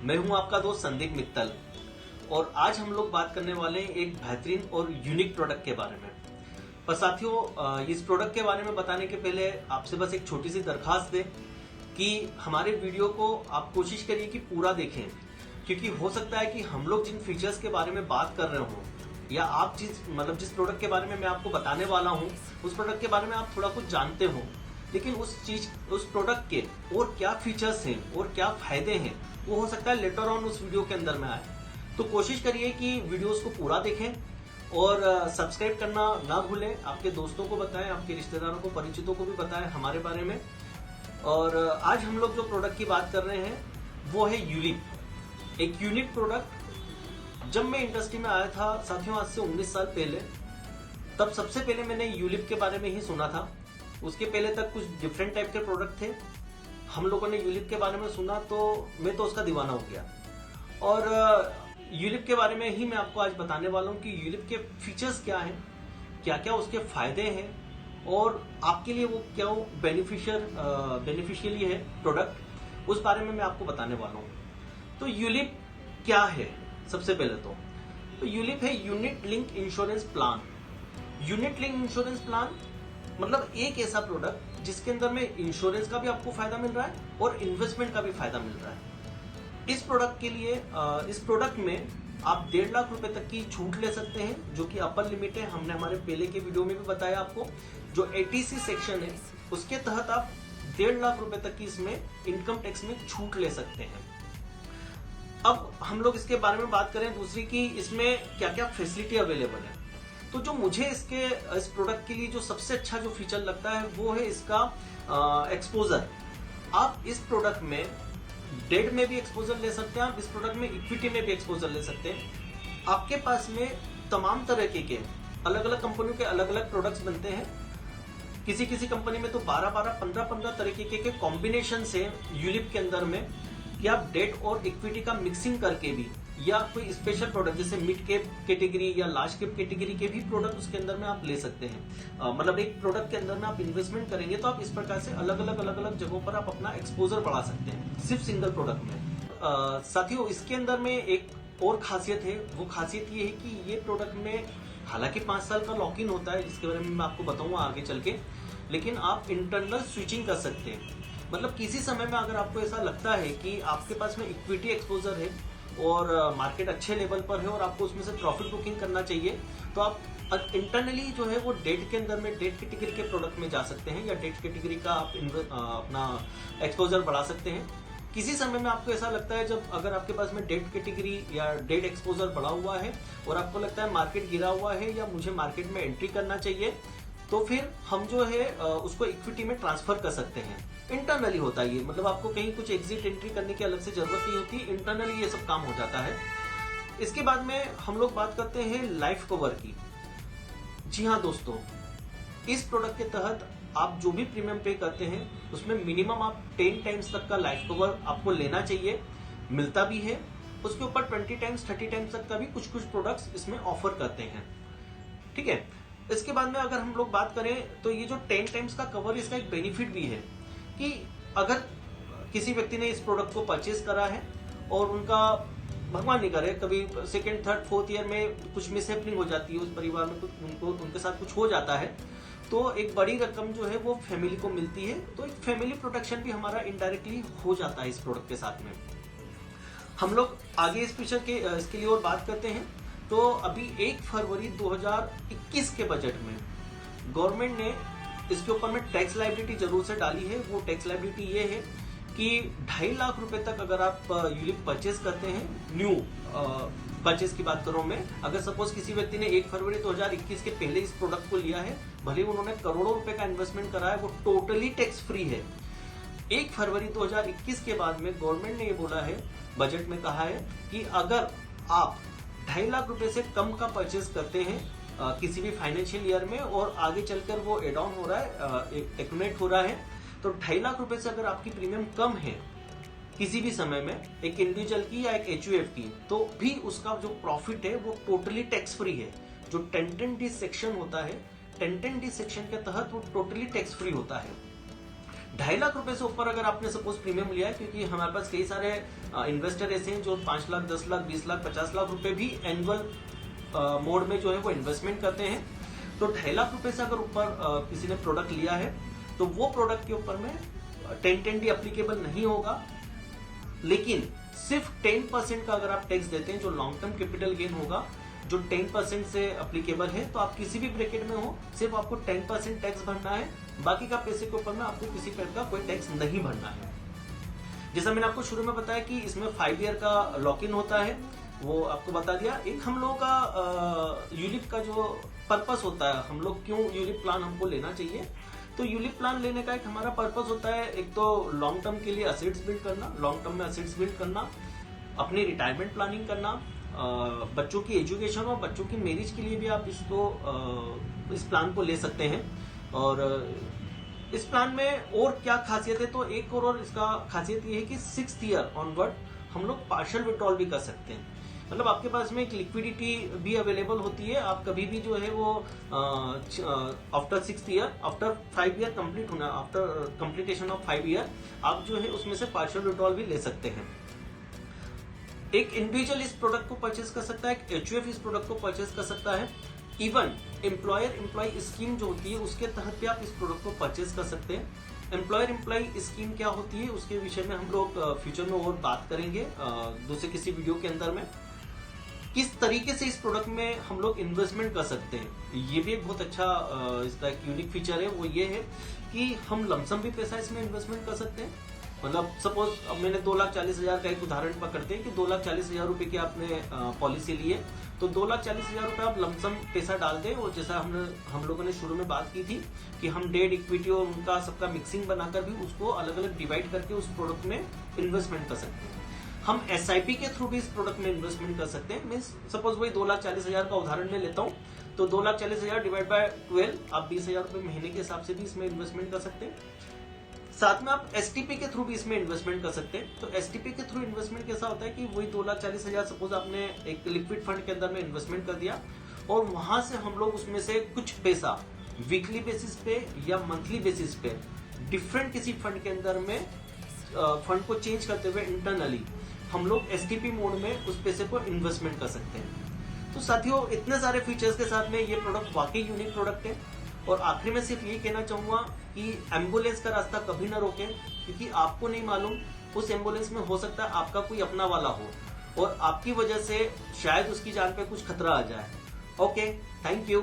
मैं हूं आपका दोस्त संदीप मित्तल और आज हम लोग बात करने वाले हैं एक बेहतरीन और यूनिक प्रोडक्ट के बारे में। पर साथियों, इस प्रोडक्ट के बारे में बताने के पहले आपसे बस एक छोटी सी दरखास्त है कि हमारे वीडियो को आप कोशिश करिए कि पूरा देखें, क्योंकि हो सकता है कि हम लोग जिन फीचर्स के बारे में बात कर रहे हों या आप जिस प्रोडक्ट के बारे में मैं आपको बताने वाला हूं उस प्रोडक्ट के बारे में आप थोड़ा कुछ जानते हो, लेकिन उस प्रोडक्ट के और क्या फीचर्स हैं और क्या फायदे हैं वो हो सकता है लेटर ऑन उस वीडियो के अंदर में आए। तो कोशिश करिए कि वीडियोस को पूरा देखें और सब्सक्राइब करना ना भूलें। आपके दोस्तों को बताएं, आपके रिश्तेदारों को, परिचितों को भी बताएं हमारे बारे में। और आज हम लोग जो प्रोडक्ट की बात कर रहे हैं वो है यूलिप, एक यूनिक प्रोडक्ट। जब मैं इंडस्ट्री में आया था साथियों, आज से 19 साल पहले, तब सबसे पहले मैंने यूलिप के बारे में ही सुना था। उसके पहले तक कुछ डिफरेंट टाइप के प्रोडक्ट थे। हम लोगों ने यूलिप के बारे में सुना तो मैं तो उसका दीवाना हो गया। और यूलिप के बारे में ही मैं आपको आज बताने वाला हूँ कि यूलिप के फीचर्स क्या हैं, क्या क्या उसके फायदे हैं और आपके लिए वो क्या बेनिफिशियली है प्रोडक्ट, उस बारे में मैं आपको बताने वाला हूँ। तो यूलिप क्या है? सबसे पहले तो यूलिप है unit link insurance plan. Unit link insurance plan मतलब एक ऐसा प्रोडक्ट जिसके अंदर में इंश्योरेंस का भी आपको फायदा मिल रहा है और इन्वेस्टमेंट का भी फायदा मिल रहा है। इस प्रोडक्ट के लिए इस प्रोडक्ट में आप 1.5 लाख रुपए तक की छूट ले सकते हैं, जो कि अपर लिमिट है। हमने हमारे पहले के वीडियो में भी बताया आपको। जो ATC सेक्शन है उसके तहत आप 1.5 लाख रुपए तक की इसमें इनकम टैक्स में छूट ले सकते हैं। अब हम लोग इसके बारे में बात करें दूसरी की इसमें क्या क्या फैसिलिटी अवेलेबल है। तो जो मुझे इस प्रोडक्ट के लिए जो सबसे अच्छा जो फीचर लगता है वो है इसका एक्सपोजर। आप इस प्रोडक्ट में डेट में भी एक्सपोजर ले सकते हैं, आप इस प्रोडक्ट में इक्विटी में भी एक्सपोजर ले सकते हैं। आपके पास में तमाम तरह के अलग अलग कंपनियों के अलग अलग प्रोडक्ट्स बनते हैं। किसी किसी कंपनी में तो 12-12, 15-15 तरीके के कॉम्बिनेशन है यूलिप के अंदर में, कि आप डेट और इक्विटी का मिक्सिंग करके भी, या कोई स्पेशल प्रोडक्ट जैसे मिड कैप कैटेगरी या लार्ज कैप कैटेगरी के भी प्रोडक्ट उसके अंदर में आप ले सकते हैं। मतलब एक प्रोडक्ट के अंदर में आप इन्वेस्टमेंट करेंगे तो आप इस प्रकार से अलग अलग जगहों पर आप अपना एक्सपोजर बढ़ा सकते हैं सिर्फ सिंगल प्रोडक्ट में। साथियों, इसके अंदर में एक और खासियत है। वो खासियत ये है कि ये प्रोडक्ट में हालांकि 5 साल का लॉक इन होता है, जिसके बारे में मैं आपको बताऊंगा आगे चल के, लेकिन आप इंटरनल स्विचिंग कर सकते हैं। मतलब किसी समय में अगर आपको ऐसा लगता है कि आपके पास में इक्विटी एक्सपोजर है और मार्केट अच्छे लेवल पर है और आपको उसमें से प्रॉफिट बुकिंग करना चाहिए, तो आप इंटरनली जो है वो डेट के अंदर में डेट कैटेगरी के प्रोडक्ट में जा सकते हैं या डेट कैटेगरी का आप अपना एक्सपोजर बढ़ा सकते हैं। किसी समय में आपको ऐसा लगता है, जब अगर आपके पास में डेट कैटेगरी या डेट एक्सपोजर बढ़ा हुआ है और आपको लगता है मार्केट गिरा हुआ है या मुझे मार्केट में एंट्री करना चाहिए, तो फिर हम जो है उसको इक्विटी में ट्रांसफर कर सकते हैं। इंटरनली होता है ये, मतलब आपको कहीं कुछ एग्जिट एंट्री करने की अलग से जरूरत नहीं होती, इंटरनली ये सब काम हो जाता है। इसके बाद में हम लोग बात करते हैं लाइफ कवर की। जी हाँ दोस्तों, इस प्रोडक्ट के तहत आप जो भी प्रीमियम पे करते हैं उसमें मिनिमम आप 10 टाइम्स तक का लाइफ कवर आपको लेना चाहिए, मिलता भी है। उसके ऊपर 20 टाइम्स 30 टाइम्स तक का भी कुछ प्रोडक्ट्स इसमें ऑफर करते हैं। ठीक है। इसके बाद में अगर हम लोग बात करें तो ये जो 10 टाइम्स का कवर, इसका एक बेनिफिट भी है कि अगर किसी व्यक्ति ने इस प्रोडक्ट को परचेज करा है और उनका भगवान नहीं करे कभी 2nd, 3rd, 4th ईयर में कुछ मिसहैपनिंग हो जाती है, उस परिवार में उनके साथ कुछ हो जाता है, तो एक बड़ी रकम जो है वो फैमिली को मिलती है। तो एक फैमिली प्रोटेक्शन भी हमारा इनडायरेक्टली हो जाता है इस प्रोडक्ट के साथ में। हम लोग आगे इस फीचर के इसके लिए और बात करते हैं। तो अभी 1 फरवरी 2021 के बजट में गवर्नमेंट ने इसके ऊपर में टैक्स लायबिलिटी जरूर से डाली है। वो टैक्स लायबिलिटी ये है कि 2.5 लाख रुपए तक अगर आप यूलिप परचेज करते हैं, न्यू परचेज की बात करूं मैं, अगर सपोज किसी व्यक्ति ने 1 फरवरी 2021 के पहले इस प्रोडक्ट को लिया है, भले उन्होंने करोड़ों रुपए का इन्वेस्टमेंट करा है, वो टोटली टैक्स फ्री है। 1 फरवरी 2021 के बाद में गवर्नमेंट ने ये बोला है, बजट में कहा है कि अगर आप 2.5 लाख रुपए से कम का परचेज करते हैं किसी भी फाइनेंशियल ईयर में और आगे चलकर वो एड ऑन हो रहा है, एक्यूमुलेट हो रहा है, तो 2.5 लाख रुपए से अगर आपकी प्रीमियम कम है किसी भी समय में, एक इंडिविजुअल की या एक HUF की, तो भी उसका जो प्रॉफिट है वो टोटली टैक्स फ्री है। जो 1010D सेक्शन होता है, 1010D सेक्शन के तहत वो टोटली टैक्स फ्री होता है। 2.5 लाख रुपए से ऊपर अगर आपने सपोज प्रीमियम लिया है, क्योंकि हमारे पास कई सारे इन्वेस्टर ऐसे हैं जो 5 लाख, 10 लाख, 20 लाख, 50 लाख रुपए भी एनुअल मोड में जो है वो इन्वेस्टमेंट करते हैं। तो 2.5 लाख रुपए से अगर ऊपर किसी ने प्रोडक्ट लिया है तो वो प्रोडक्ट के ऊपर में 10 भी एप्लीकेबल नहीं होगा, लेकिन सिर्फ 10% का अगर आप टैक्स देते हैं, जो लॉन्ग टर्म कैपिटल गेन होगा, जो 10% से एप्लीकेबल है, तो आप किसी भी ब्रैकेट में हो सिर्फ आपको 10% टैक्स भरना है, बाकी का पैसे के ऊपर में आपको किसी प्रकार का कोई टैक्स नहीं भरना है। जैसा मैंने आपको शुरू में बताया कि इसमें 5 ईयर का लॉक इन होता है, वो आपको बता दिया। एक हम लोगों का यूलिप का जो पर्पस होता है, हम लोग क्यों यूलिप प्लान हमको लेना चाहिए, तो यूलिप प्लान लेने का एक हमारा पर्पस होता है, एक तो लॉन्ग टर्म के लिए असेट्स बिल्ड करना, लॉन्ग टर्म में असेट्स बिल्ड करना, अपनी रिटायरमेंट प्लानिंग करना, बच्चों की एजुकेशन और बच्चों की मैरिज के लिए भी आप इस प्लान को ले सकते हैं। और इस प्लान में और क्या खासियत है, तो एक और इसका खासियत ये है कि 6th ईयर ऑनवर्ड हम लोग पार्शियल विड्रॉल भी कर सकते हैं। मतलब आपके पास में एक लिक्विडिटी भी अवेलेबल होती है, आप कभी भी जो है वो after 6th year, after 5 year complete होना, आफ्टर कंप्लीटेशन ऑफ 5 ईयर आप जो है उसमें से पार्शियल विड्रॉल भी ले सकते हैं। एक इंडिविजुअल इस प्रोडक्ट को परचेज कर सकता है, एक एचयूएफ इस प्रोडक्ट को परचेज कर सकता है, इवन एम्प्लॉयर एम्प्लॉय स्कीम जो होती है उसके तहत भी आप इस प्रोडक्ट को परचेज कर सकते हैं। एम्प्लॉयर एम्प्लॉय स्कीम क्या होती है उसके विषय में हम लोग फ्यूचर में और बात करेंगे दूसरे किसी वीडियो के अंदर में। किस तरीके से इस प्रोडक्ट में हम लोग इन्वेस्टमेंट कर सकते हैं, ये भी एक बहुत अच्छा इसका एक यूनिक फीचर है, वो ये है कि हम लमसम भी पैसा इसमें इन्वेस्टमेंट कर सकते हैं। मतलब सपोज अब मैंने 2,40,000 का एक उदाहरण पकड़ते हैं कि 2,40,000 रुपए की आपने पॉलिसी ली है, तो 2,40,000 रुपए आप लमसम पैसा डाल दें, और जैसा हम लोगों ने शुरू में बात की थी कि हम डेट इक्विटी और उनका सबका मिक्सिंग बनाकर भी उसको अलग अलग डिवाइड करके उस प्रोडक्ट में इन्वेस्टमेंट कर सकते हैं। हम SIP के थ्रू भी इस प्रोडक्ट में इन्वेस्टमेंट कर सकते हैं। मीन्स सपोज वही 2,40,000 का उदाहरण ले लेता हूँ, तो 2,40,000 डिवाइड बाय 12 आप 20,000 रुपए महीने के हिसाब से भी इसमें इन्वेस्टमेंट कर सकते हैं। साथ में आप STP के थ्रू भी इसमें इन्वेस्टमेंट कर सकते हैं। तो STP के थ्रू इन्वेस्टमेंट कैसा होता है कि वही 2,40,000 सपोज आपने एक लिक्विड फंड के अंदर में इन्वेस्टमेंट कर दिया, और वहां से हम लोग उसमें से कुछ पैसा वीकली बेसिस पे या मंथली बेसिस पे डिफरेंट किसी फंड के अंदर में फंड को चेंज करते हुए इंटरनली हम लोग STP मोड में उस पैसे को इन्वेस्टमेंट कर सकते हैं। तो साथियों, इतने सारे फीचर्स के साथ में ये प्रोडक्ट वाकई यूनिक प्रोडक्ट है। और आखिरी में सिर्फ ये कहना चाहूंगा कि एम्बुलेंस का रास्ता कभी ना रोकें, क्योंकि आपको नहीं मालूम उस एम्बुलेंस में हो सकता है आपका कोई अपना वाला हो, और आपकी वजह से शायद उसकी जान पे कुछ खतरा आ जाए। Okay, thank you.